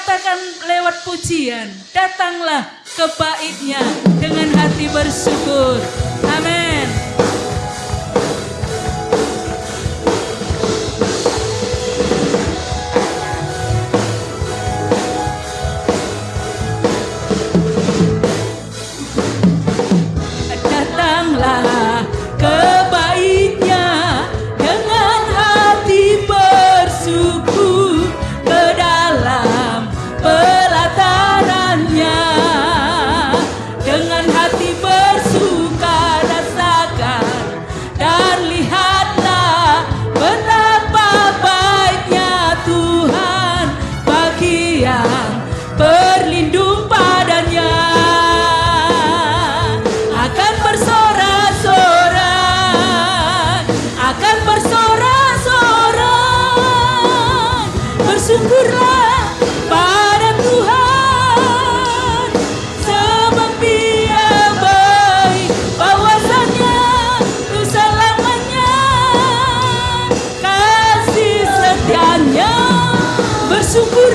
katakan lewat pujian, datanglah ke baitnya dengan hati bersyukur. Amin. Datanglah ke baitnya dengan hati bersyukur, ke dalam pelatarannya dengan hati bersuka rasakan, dan lihatlah betapa baiknya Tuhan bagi yang berlindung padanya. Akan bersorak-sorak, akan bersorak-sorak, bersyukurlah pada Tuhan, sebab Dia baik, bahwasanya untuk selamanya kasih setianya. Bersyukur